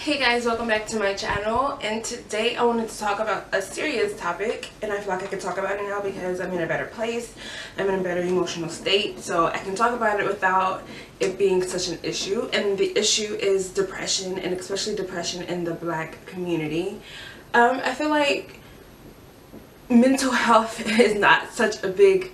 Hey guys, welcome back to my channel, and today I wanted to talk about a serious topic, and I feel like I can talk about it now because I'm in a better place, I'm in a better emotional state, so I can talk about it without it being such an issue. And the issue is depression, and especially depression in the Black community. I feel like mental health is not such a big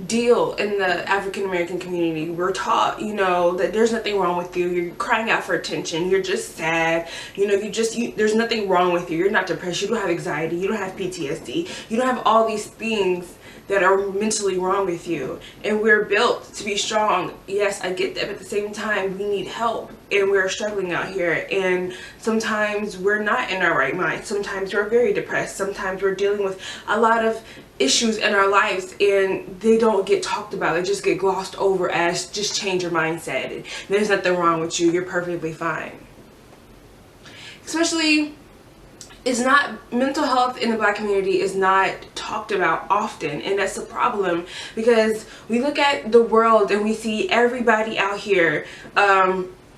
deal in the African American community. We're taught, that there's nothing wrong with you. You're crying out for attention. You're just sad. There's nothing wrong with you. You're not depressed. You don't have anxiety. You don't have PTSD. You don't have all these things that are mentally wrong with you. And we're built to be strong. Yes, I get that, but at the same time, we need help. And we're struggling out here. And sometimes we're not in our right mind. Sometimes we're very depressed. Sometimes we're dealing with a lot of issues in our lives, and they don't get talked about. They just get glossed over as just change your mindset. There's nothing wrong with you. You're perfectly fine. Especially, mental health in the Black community is not talked about often, and that's a problem because we look at the world and we see everybody out here,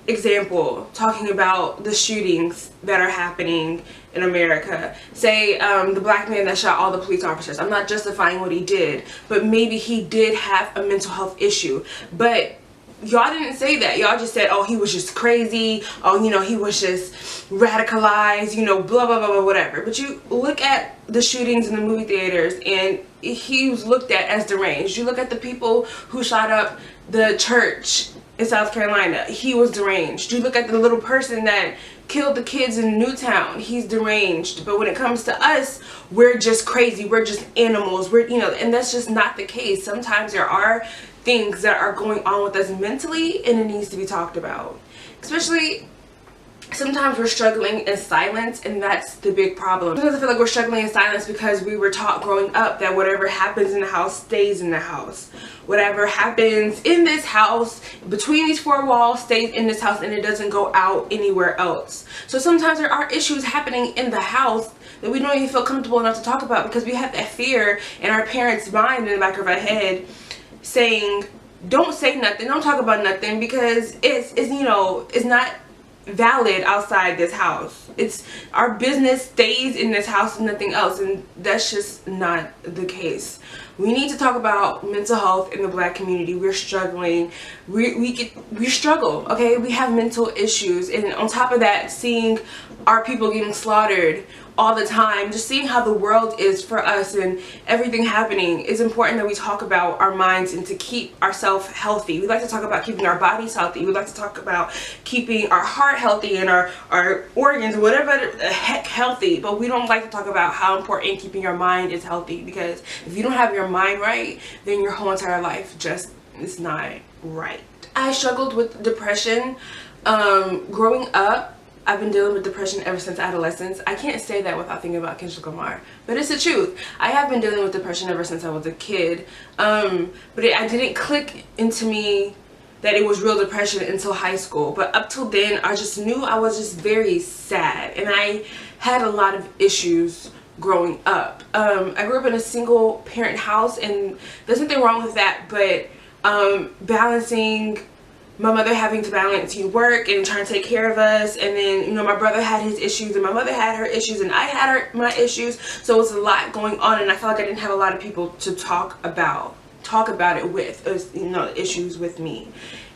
example, talking about the shootings that are happening in America. Say the Black man that shot all the police officers. I'm not justifying what he did, but maybe he did have a mental health issue. But y'all didn't say that. Y'all just said, oh, he was just crazy. Oh, he was just radicalized, blah, blah, blah, blah, whatever. But you look at the shootings in the movie theaters and he was looked at as deranged. You look at the people who shot up the church in South Carolina, he was deranged. You look at the little person that killed the kids in Newtown, he's deranged. But when it comes to us, we're just crazy, we're just animals, and that's just not the case. Sometimes there are things that are going on with us mentally, and it needs to be talked about. Especially, sometimes we're struggling in silence, and that's the big problem. Sometimes I feel like we're struggling in silence because we were taught growing up that whatever happens in the house stays in the house. Whatever happens in this house, between these four walls, stays in this house, and it doesn't go out anywhere else. So sometimes there are issues happening in the house that we don't even feel comfortable enough to talk about because we have that fear in our parents' mind, in the back of our head, saying, don't say nothing, don't talk about nothing, because it's not valid outside this house. It's our business stays in this house and nothing else, and that's just not the case. We need to talk about mental health in the Black community. We're struggling. We struggle, okay? We have mental issues, and on top of that, seeing our people getting slaughtered all the time, just seeing how the world is for us and everything happening, it's important that we talk about our minds and to keep ourselves healthy. We like to talk about keeping our bodies healthy. We like to talk about keeping our heart healthy and our organs, whatever the heck, healthy. But we don't like to talk about how important keeping your mind is healthy, because if you don't have your mind right, then your whole entire life just is not right. I struggled with depression growing up. I've been dealing with depression ever since adolescence. I can't say that without thinking about Kendrick Lamar, but it's the truth. I have been dealing with depression ever since I was a kid, but I didn't click into me that it was real depression until high school. But up till then, I just knew I was just very sad, and I had a lot of issues growing up. I grew up in a single parent house, and there's nothing wrong with that, but balancing my mother having to balance work and trying to take care of us, and then my brother had his issues and my mother had her issues and I had my issues, so it's a lot going on, and I felt like I didn't have a lot of people to talk about it with, issues with me.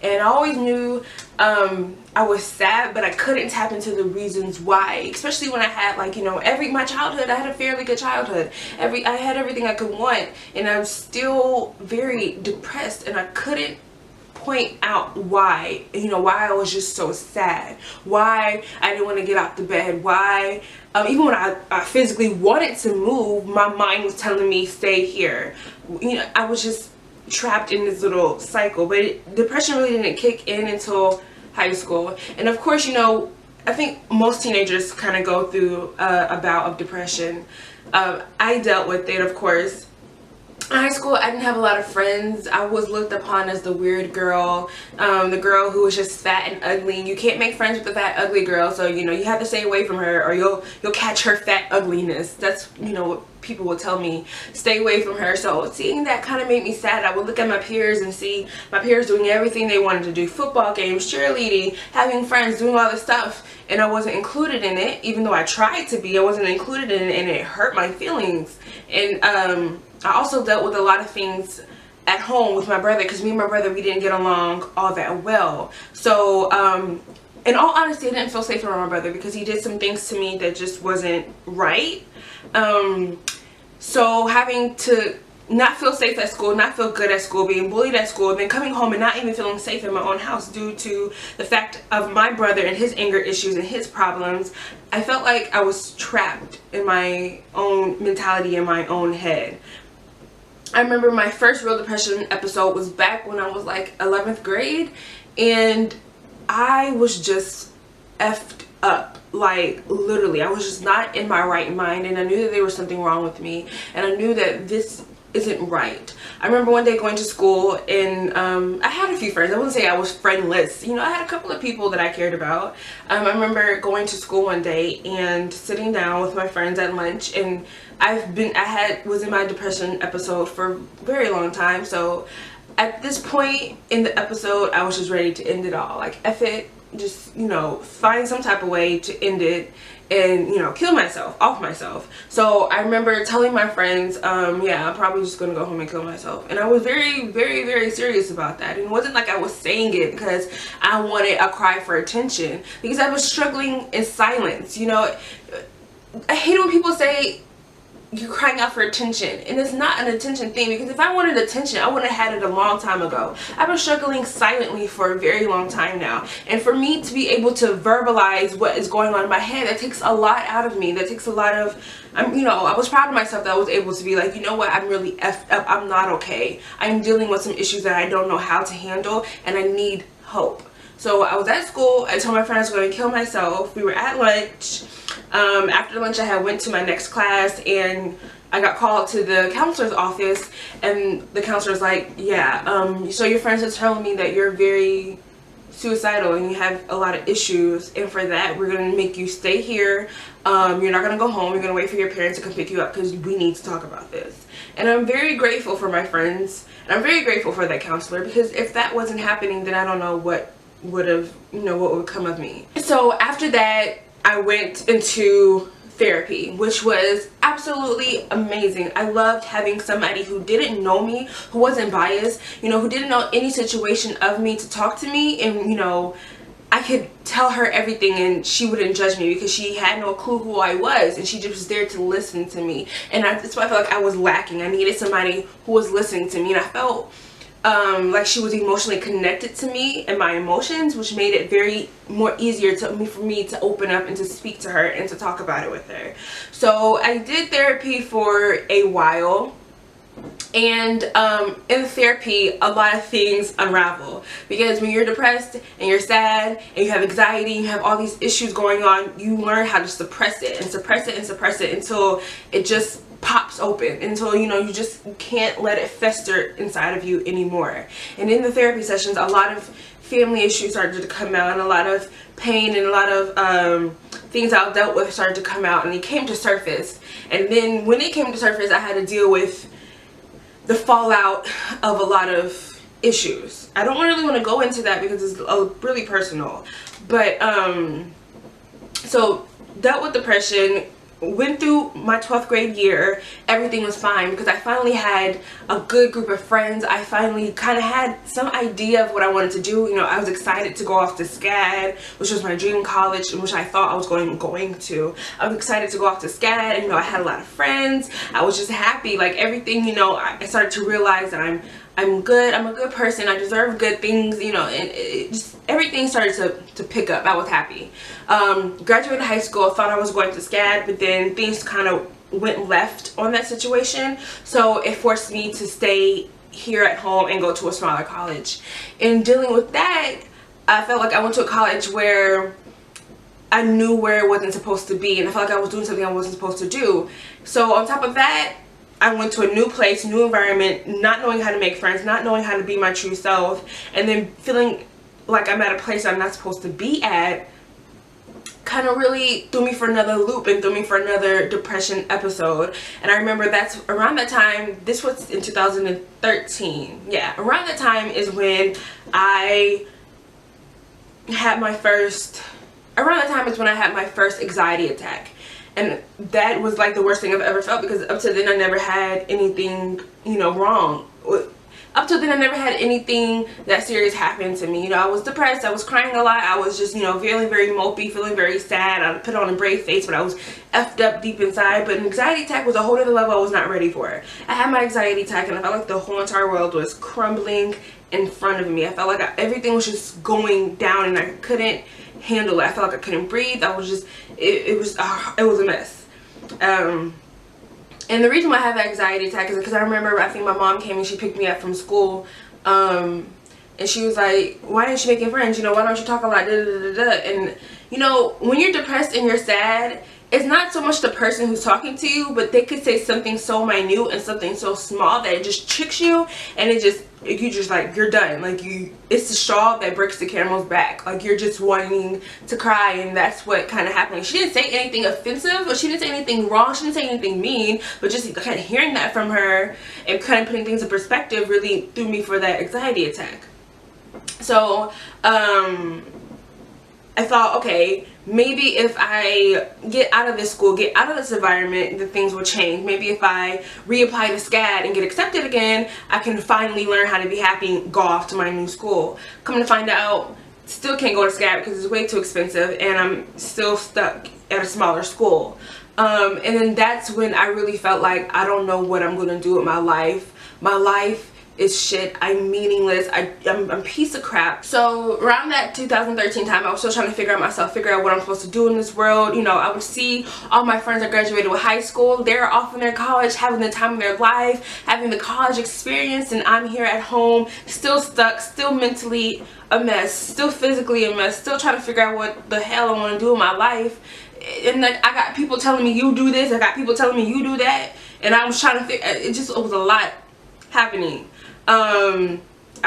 And I always knew I was sad, but I couldn't tap into the reasons why, especially when I had my childhood. I had a fairly good childhood. I had everything I could want, and I'm still very depressed, and I couldn't point out why I was just so sad, why I didn't want to get out the bed, why even when I physically wanted to move, my mind was telling me stay here. I was just trapped in this little cycle. But depression really didn't kick in until high school, and of course I think most teenagers kind of go through a bout of depression. I dealt with it, of course. in high school, I didn't have a lot of friends. I was looked upon as the weird girl, the girl who was just fat and ugly. You can't make friends with a fat, ugly girl, so you know you have to stay away from her, or you'll catch her fat ugliness. That's, you know, what people will tell me. Stay away from her. So seeing that kind of made me sad. I would look at my peers and see my peers doing everything they wanted to do: football games, cheerleading, having friends, doing all this stuff, and I wasn't included in it. Even though I tried to be, I wasn't included in it, and it hurt my feelings. And I also dealt with a lot of things at home with my brother, because me and my brother, we didn't get along all that well. So in all honesty, I didn't feel safe around my brother because he did some things to me that just wasn't right. So having to not feel safe at school, not feel good at school, being bullied at school, and then coming home and not even feeling safe in my own house due to the fact of my brother and his anger issues and his problems, I felt like I was trapped in my own mentality, in my own head. I remember my first real depression episode was back when I was like 11th grade, and I was just effed up. Like, literally, I was just not in my right mind, and I knew that there was something wrong with me, and I knew that this isn't right. I remember one day going to school, and I had a few friends. I wouldn't say I was friendless. You know, I had a couple of people that I cared about. I remember going to school one day and sitting down with my friends at lunch, and was in my depression episode for a very long time. So at this point in the episode, I was just ready to end it all. Like, F it, just, you know, find some type of way to end it and, you know, kill myself, off myself. So I remember telling my friends, yeah, I'm probably just gonna go home and kill myself. And I was very, very, very serious about that. And it wasn't like I was saying it because I wanted a cry for attention, because I was struggling in silence. You know, I hate when people say you're crying out for attention, and it's not an attention thing, because if I wanted attention, I would have had it a long time ago. I've been struggling silently for a very long time now, and for me to be able to verbalize what is going on in my head, that takes a lot out of me. That takes a lot of, you know, I was proud of myself that I was able to be like, you know what, I'm really effed up, I'm not okay, I'm dealing with some issues that I don't know how to handle, and I need hope. So I was at school, I told my friends I was going to kill myself. We were at lunch. After lunch, I went to my next class, and I got called to the counselor's office, and the counselor's like, yeah, so your friends are telling me that you're very suicidal and you have a lot of issues, and for that we're going to make you stay here. You're not going to go home, you're going to wait for your parents to come pick you up because we need to talk about this. And I'm very grateful for my friends, and I'm very grateful for that counselor, because if that wasn't happening, then I don't know what would have, you know, what would come of me. So after that, I went into therapy, which was absolutely amazing. I loved having somebody who didn't know me, who wasn't biased, you know, who didn't know any situation of me, to talk to me, and, you know, I could tell her everything and she wouldn't judge me, because she had no clue who I was, and she just was there to listen to me. And that's why I felt like I was lacking. I needed somebody who was listening to me, and I felt like she was emotionally connected to me and my emotions, which made it very more easier for me to open up and to speak to her and to talk about it with her. So I did therapy for a while, and in therapy a lot of things unravel, because when you're depressed and you're sad and you have anxiety and you have all these issues going on, you learn how to suppress it and suppress it and suppress it until it just pops open, until, you know, you just can't let it fester inside of you anymore. And in the therapy sessions, a lot of family issues started to come out, and a lot of pain and a lot of things I dealt with started to come out, and it came to surface. And then when it came to surface, I had to deal with the fallout of a lot of issues. I don't really want to go into that because it's really personal, but so dealt with depression, went through my 12th grade year. Everything was fine because I finally had a good group of friends. I finally kind of had some idea of what I wanted to do. You know, I was excited to go off to SCAD, which was my dream college, which I thought I was going to. I was excited to go off to SCAD, and, you know, I had a lot of friends. I was just happy. Like, everything, you know, I started to realize that I'm good. I'm a good person. I deserve good things, you know, and it just, everything started to pick up. I was happy. Graduated high school, thought I was going to SCAD, but then things kind of went left on that situation. So it forced me to stay here at home and go to a smaller college. In dealing with that, I felt like I went to a college where I knew where it wasn't supposed to be, and I felt like I was doing something I wasn't supposed to do. So on top of that, I went to a new place, new environment, not knowing how to make friends, not knowing how to be my true self, and then feeling like I'm at a place I'm not supposed to be at, kind of really threw me for another loop and threw me for another depression episode. And I remember that's around that time, this was in 2013, yeah, around that time is when I had my first, anxiety attack. And that was like the worst thing I've ever felt, because up to then I never had anything, you know, wrong. Up till then I never had anything that serious happen to me. You know, I was depressed, I was crying a lot, I was just, you know, feeling very mopey, feeling very sad. I put on a brave face, but I was effed up deep inside. But an anxiety attack was a whole other level I was not ready for. I had my anxiety attack and I felt like the whole entire world was crumbling in front of me. I felt like everything was just going down and I couldn't handle it. I felt like I couldn't breathe. I was just, it was a mess. And the reason why I have that anxiety attack is because I remember, I think my mom came and she picked me up from school, and she was like, why aren't you making friends? You know, why don't you talk a lot? Da, da, da, da. And, you know, when you're depressed and you're sad, it's not so much the person who's talking to you, but they could say something so minute and something so small that it just tricks you, and you just like, you're done. Like, it's the straw that breaks the camel's back. Like, you're just wanting to cry, and that's what kind of happened. She didn't say anything offensive, or she didn't say anything wrong, she didn't say anything mean, but just kind of hearing that from her and kind of putting things in perspective really threw me for that anxiety attack. So, I thought, okay, maybe if I get out of this school, get out of this environment, then things will change. Maybe if I reapply to SCAD and get accepted again, I can finally learn how to be happy and go off to my new school. Come to find out, still can't go to SCAD because it's way too expensive, and I'm still stuck at a smaller school. And then that's when I really felt like I don't know what I'm going to do with my life. My life is shit. I'm meaningless. I'm a piece of crap. So around that 2013 time, I was still trying to figure out myself, figure out what I'm supposed to do in this world. You know, I would see all my friends that graduated with high school. They're off in their college, having the time of their life, having the college experience, and I'm here at home, still stuck, still mentally a mess, still physically a mess, still trying to figure out what the hell I want to do in my life. And like, I got people telling me, you do this, I got people telling me, you do that, and I was trying to figure, it was a lot happening. I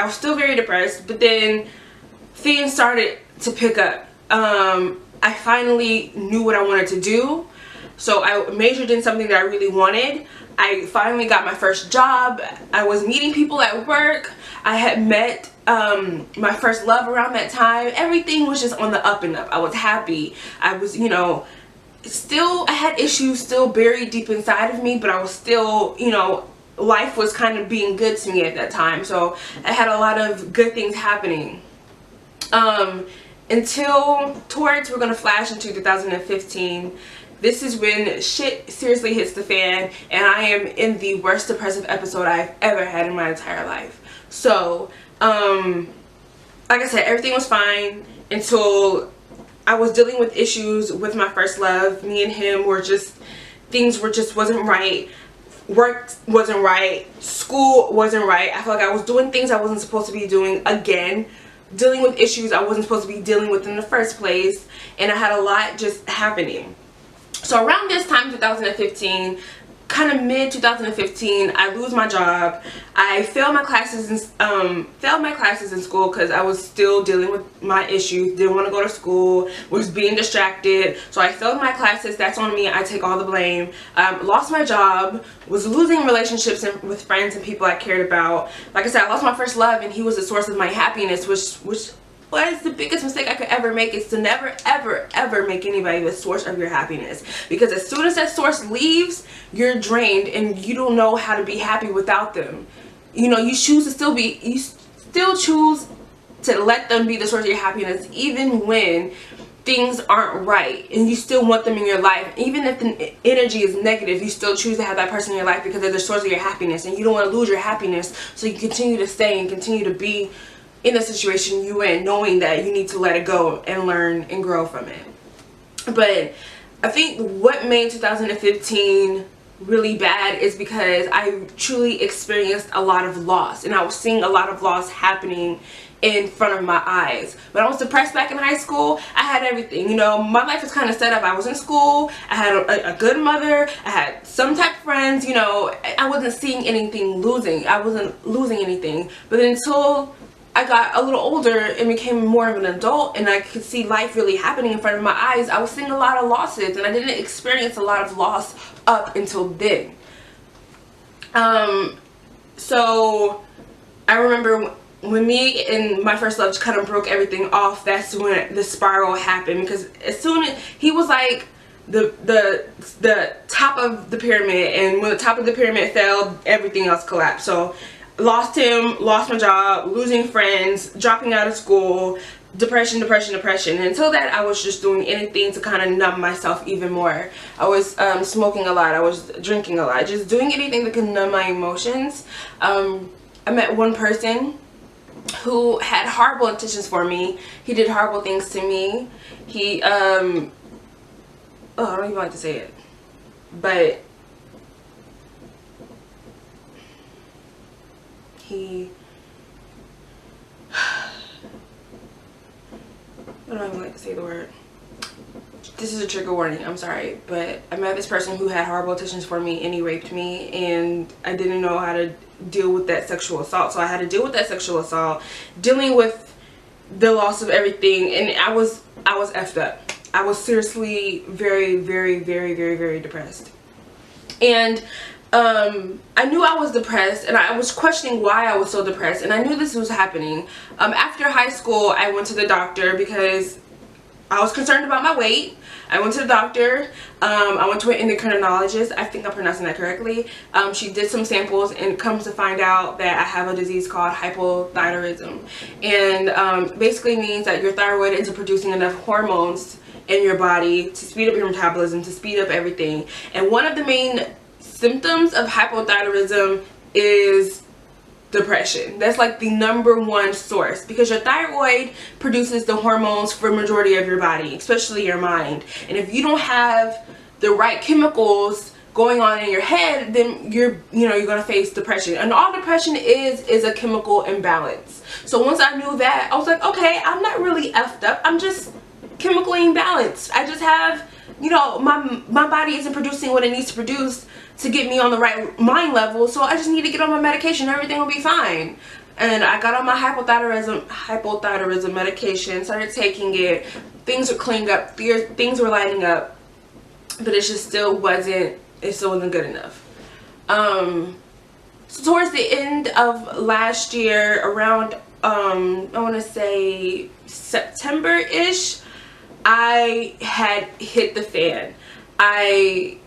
was still very depressed, but then things started to pick up. I finally knew what I wanted to do, so I majored in something that I really wanted. I finally got my first job. I was meeting people at work. I had met my first love around that time. Everything was just on the up and up. I was happy. I was, you know, I had issues still buried deep inside of me, but I was still, you know, life was kind of being good to me at that time. So I had a lot of good things happening. Until we're gonna flash into 2015. This is when shit seriously hits the fan, and I am in the worst depressive episode I've ever had in my entire life. So, like I said, everything was fine until I was dealing with issues with my first love. Me and him were just, things wasn't right. Work wasn't right. School wasn't right. I felt like I was doing things I wasn't supposed to be doing again. Dealing with issues I wasn't supposed to be dealing with in the first place. And I had a lot just happening. So around this time, 2015, kind of mid 2015, I lose my job. I failed my classes in school because I was still dealing with my issues. Didn't want to go to school. Was being distracted. So I failed my classes. That's on me. I take all the blame. Lost my job. Was losing relationships with friends and people I cared about. Like I said, I lost my first love, and he was the source of my happiness, which was the biggest mistake I could ever make, is to never ever ever make anybody the source of your happiness, because as soon as that source leaves, you're drained and you don't know how to be happy without them. You know, you still choose to let them be the source of your happiness even when things aren't right, and you still want them in your life. Even if the energy is negative, you still choose to have that person in your life because they're the source of your happiness, and you don't want to lose your happiness, so you continue to stay and continue to be in the situation you in, knowing that you need to let it go and learn and grow from it. But I think what made 2015 really bad is because I truly experienced a lot of loss, and I was seeing a lot of loss happening in front of my eyes. When I was depressed back in high school, I had everything. You know, my life was kind of set up. I was in school, I had a good mother, I had some type of friends, you know, I wasn't seeing anything losing. I wasn't losing anything. But until I got a little older and became more of an adult and I could see life really happening in front of my eyes, I was seeing a lot of losses, and I didn't experience a lot of loss up until then. So I remember when me and my first love just kind of broke everything off, that's when the spiral happened, because as soon as he was like the top of the pyramid, and when the top of the pyramid fell, everything else collapsed. So lost him, lost my job, losing friends, dropping out of school, depression. And until that, I was just doing anything to kind of numb myself even more. I was smoking a lot, I was drinking a lot, just doing anything that could numb my emotions. I met one person who had horrible intentions for me. He did horrible things to me. He oh, I don't even like to say it, but I don't even like to say the word. This is a trigger warning, I'm sorry, but I met this person who had horrible intentions for me, and he raped me, and I didn't know how to deal with that sexual assault. So I had to deal with that sexual assault, dealing with the loss of everything, and I was effed up. I was seriously very depressed. And I knew I was depressed, and I was questioning why I was so depressed, and I knew this was happening. After high school, I went to the doctor because I was concerned about my weight. I went to the doctor. I went to an endocrinologist. I think I'm pronouncing that correctly. She did some samples and comes to find out that I have a disease called hypothyroidism. And basically means that your thyroid isn't producing enough hormones in your body to speed up your metabolism, to speed up everything. And one of the main symptoms of hypothyroidism is depression. That's like the #1 source, because your thyroid produces the hormones for majority of your body, especially your mind. And if you don't have the right chemicals going on in your head, then you're gonna face depression. And all depression is a chemical imbalance. So once I knew that, I was like, okay, I'm not really effed up, I'm just chemically imbalanced. I just have, you know, my body isn't producing what it needs to produce to get me on the right mind level, so I just need to get on my medication, everything will be fine. And I got on my hypothyroidism medication, started taking it, things were cleaning up, things were lighting up, but it still wasn't good enough. So towards the end of last year, around I want to say September-ish, I had hit the fan. I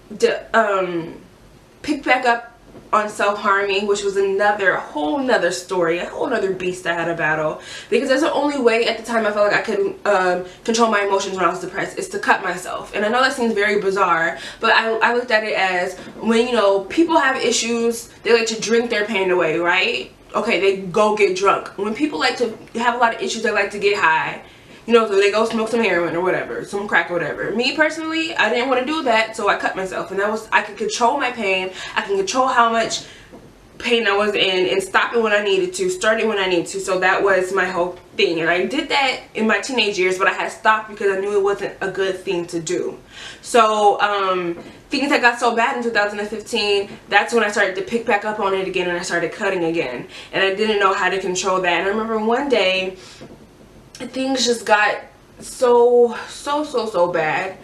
picked back up on self-harming, which was a whole nother story, a whole nother beast I had to battle, because that's the only way at the time I felt like I could control my emotions when I was depressed, is to cut myself. And I know that seems very bizarre, but I looked at it as, when, you know, people have issues, they like to drink their pain away, right? Okay, they go get drunk. When people like to have a lot of issues, they like to get high. You know, so they go smoke some heroin or whatever, some crack or whatever. Me personally, I didn't want to do that, so I cut myself. And I could control my pain. I can control how much pain I was in and stop it when I needed to, start it when I needed to. So that was my whole thing. And I did that in my teenage years, but I had stopped because I knew it wasn't a good thing to do. So things that got so bad in 2015, that's when I started to pick back up on it again, and I started cutting again. And I didn't know how to control that. And I remember one day, things just got so bad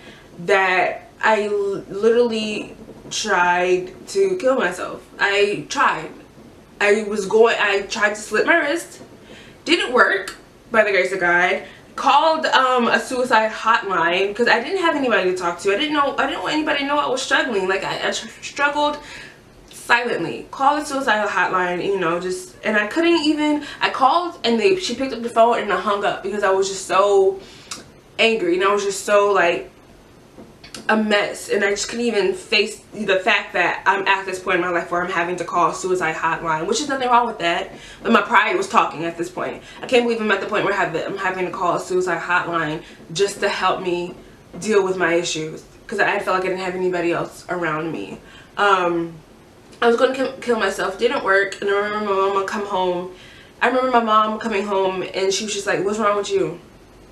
that I literally tried to kill myself. I tried to slit my wrist, didn't work by the grace of God. Called a suicide hotline because I didn't have anybody to talk to. I didn't want anybody to know I was struggling. Like I struggled silently. Called the suicide hotline, you know, and I couldn't even, I called and she picked up the phone and I hung up because I was just so angry, and I was just so like a mess, and I just couldn't even face the fact that I'm at this point in my life where I'm having to call a suicide hotline, which is nothing wrong with that, but my pride was talking at this point. I can't believe I'm at the point where I'm having to call a suicide hotline just to help me deal with my issues, because I felt like I didn't have anybody else around me. I was going to kill myself, didn't work, and I remember my mama come home I remember my mom coming home and she was just like, what's wrong with you?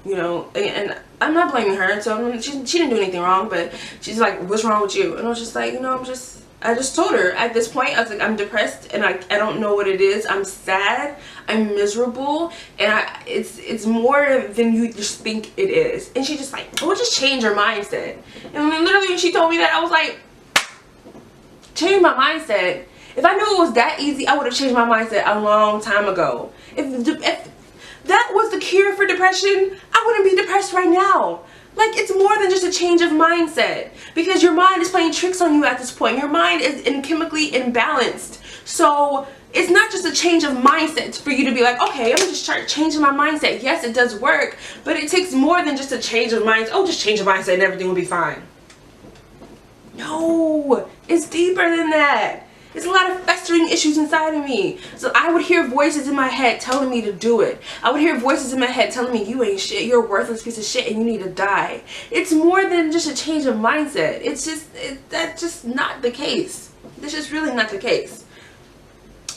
You know, and I'm not blaming her, so she didn't do anything wrong, but she's like, what's wrong with you? And I was just like, you know, I just told her at this point, I was like, I'm depressed and I don't know what it is. I'm sad, I'm miserable, and it's more than you just think it is. And she just like, oh, just change your mindset. And then literally when she told me that, I was like, change my mindset. If I knew it was that easy, I would have changed my mindset a long time ago. If that was the cure for depression, I wouldn't be depressed right now. Like, it's more than just a change of mindset, because your mind is playing tricks on you at this point. Your mind is chemically imbalanced. So it's not just a change of mindset for you to be like, okay, I'm gonna just start changing my mindset. Yes, it does work, but it takes more than just a change of mindset. Oh, just change your mindset and everything will be fine. No, it's deeper than that. There's a lot of festering issues inside of me. So I would hear voices in my head telling me to do it. I would hear voices in my head telling me, you ain't shit, you're a worthless piece of shit and you need to die. It's more than just a change of mindset. That's just not the case. That's just really not the case.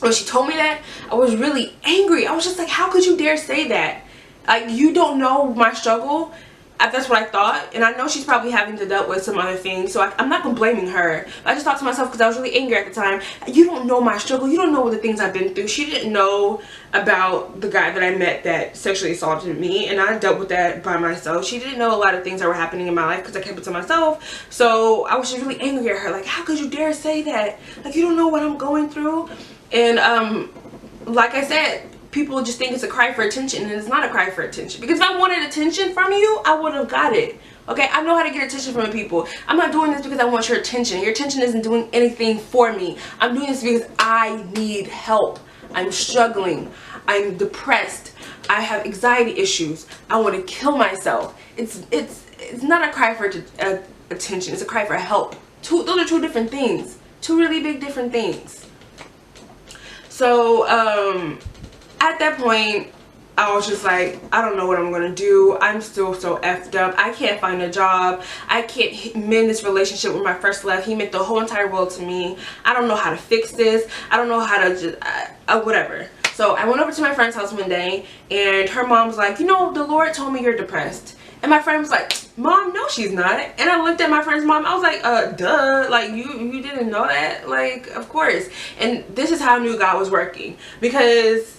When she told me that, I was really angry. I was just like, how could you dare say that? Like, you don't know my struggle. That's what I thought, and I know she's probably having to deal with some other things, so I'm not blaming her. But I just thought to myself, because I was really angry at the time, you don't know my struggle, you don't know the things I've been through. She didn't know about the guy that I met that sexually assaulted me, and I dealt with that by myself. She didn't know a lot of things that were happening in my life because I kept it to myself. So I was just really angry at her, like, how could you dare say that? Like, you don't know what I'm going through. And like I said, people just think it's a cry for attention, and it's not a cry for attention. Because if I wanted attention from you, I would have got it. Okay, I know how to get attention from people. I'm not doing this because I want your attention. Your attention isn't doing anything for me. I'm doing this because I need help. I'm struggling. I'm depressed. I have anxiety issues. I want to kill myself. It's not a cry for attention. It's a cry for help. Those are two different things. Two really big different things. So, at that point, I was just like, I don't know what I'm gonna do. I'm still so effed up. I can't find a job. I can't mend this relationship with my first love. He meant the whole entire world to me. I don't know how to fix this. I don't know how to just, whatever. So I went over to my friend's house one day, and her mom was like, you know, the Lord told me you're depressed. And my friend was like, Mom, no, she's not. And I looked at my friend's mom. I was like, duh. Like, you didn't know that? Like, of course. And this is how I knew God was working. Because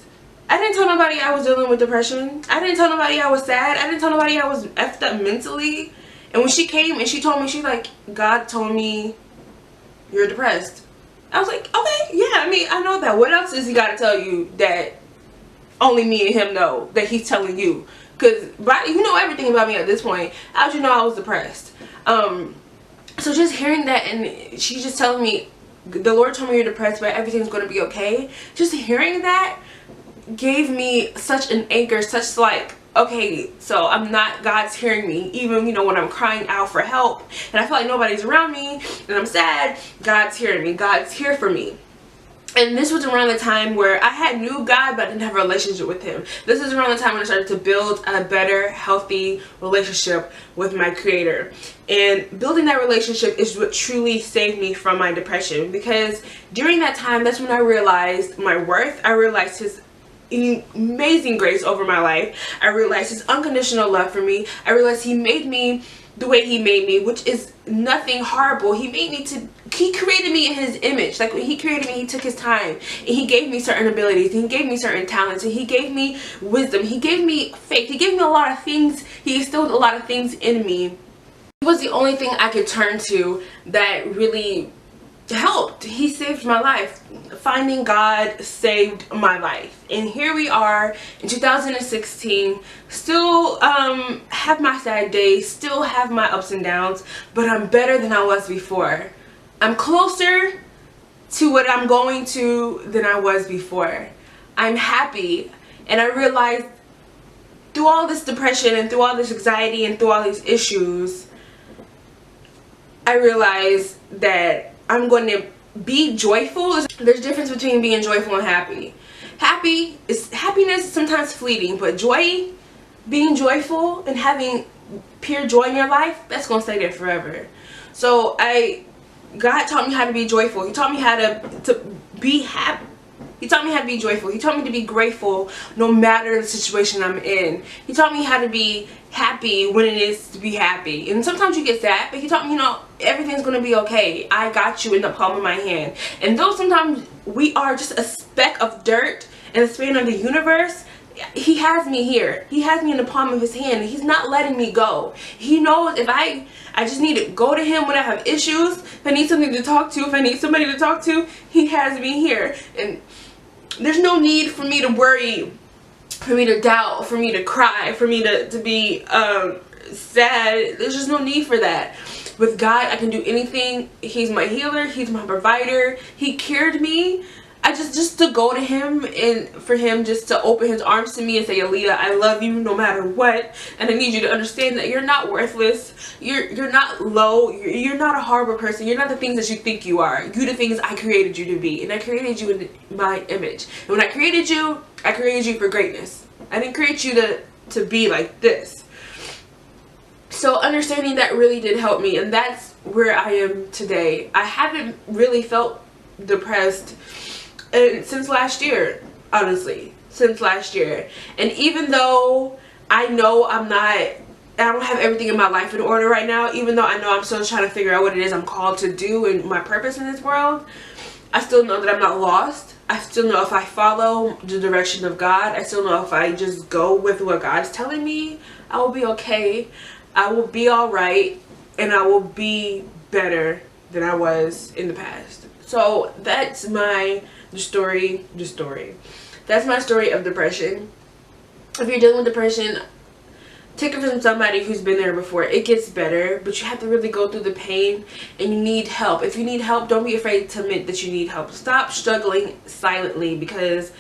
I didn't tell nobody I was dealing with depression. I didn't tell nobody I was sad. I didn't tell nobody I was effed up mentally. And when she came and she told me, she's like, God told me you're depressed. I was like, okay, yeah, I mean, I know that. What else does he got to tell you that only me and him know that he's telling you? Because you know everything about me at this point. How'd you know I was depressed? So just hearing that, and she just telling me, the Lord told me you're depressed, but everything's going to be okay. Just hearing that gave me such an anchor, such like, okay, so I'm not, God's hearing me, even, you know, when I'm crying out for help and I feel like nobody's around me and I'm sad, God's hearing me, God's here for me. And this was around the time where I had knew God, but I didn't have a relationship with him. This is around the time when I started to build a better, healthy relationship with my Creator. And building that relationship is what truly saved me from my depression, because during that time, that's when I realized my worth. I realized his amazing grace over my life. I realized his unconditional love for me. I realized he made me the way he made me, which is nothing horrible. He created me in his image. Like, when he created me, he took his time and he gave me certain abilities, and he gave me certain talents, and he gave me wisdom, he gave me faith, he gave me a lot of things. He instilled a lot of things in me. It was the only thing I could turn to that really helped. He saved my life. Finding God saved my life. And here we are in 2016, still have my sad days, still have my ups and downs, but I'm better than I was before. I'm closer to what I'm going to than I was before. I'm happy, and I realized through all this depression and through all this anxiety and through all these issues, I realized that I'm going to be joyful. There's a difference between being joyful and happy. Happiness is sometimes fleeting, but joy, being joyful and having pure joy in your life, that's going to stay there forever. So God taught me how to be joyful. He taught me how to be happy. He taught me how to be joyful. He taught me to be grateful no matter the situation I'm in. He taught me how to be happy when it is to be happy. And sometimes you get sad, but he taught me, you know, everything's going to be okay. I got you in the palm of my hand. And though sometimes we are just a speck of dirt in the span of the universe, he has me here. He has me in the palm of his hand. He's not letting me go. He knows if I just need to go to him when I have issues, if I need something to talk to, if I need somebody to talk to, he has me here. And there's no need for me to worry, for me to doubt, for me to cry, for me to be sad. There's just no need for that. With God, I can do anything. He's my healer. He's my provider. He cured me. I just to go to him and for him just to open his arms to me and say, Aaliyah, I love you no matter what, and I need you to understand that you're not worthless, you're not low, you're not a horrible person, you're not the things that you think you are. You're the things I created you to be, and I created you in my image. And when I created you for greatness. I didn't create you to be like this. So understanding that really did help me, and that's where I am today. I haven't really felt depressed since last year, honestly, since last year. And even though I know I don't have everything in my life in order right now, even though I know I'm still trying to figure out what it is I'm called to do and my purpose in this world, I still know that I'm not lost. I still know if I follow the direction of God, I still know if I just go with what God's telling me, I will be okay. I will be alright, and I will be better than I was in the past. So that's my story. That's my story of depression. If you're dealing with depression, take it from somebody who's been there before. It gets better, but you have to really go through the pain, and you need help. If you need help, don't be afraid to admit that you need help. Stop struggling silently, because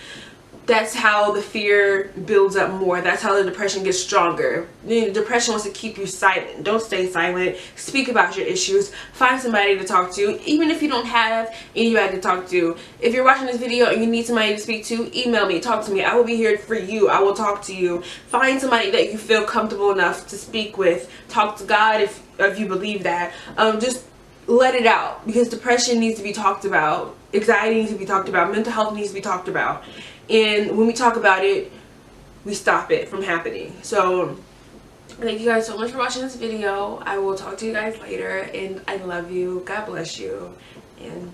that's how the fear builds up more. That's how the depression gets stronger. The depression wants to keep you silent. Don't stay silent. Speak about your issues. Find somebody to talk to, even if you don't have anybody to talk to. If you're watching this video and you need somebody to speak to, email me, talk to me. I will be here for you. I will talk to you. Find somebody that you feel comfortable enough to speak with. Talk to God if you believe that. Just let it out, because depression needs to be talked about. Anxiety needs to be talked about. Mental health needs to be talked about. And when we talk about it, we stop it from happening. So thank you guys so much for watching this video. I will talk to you guys later, and I love you. God bless you, and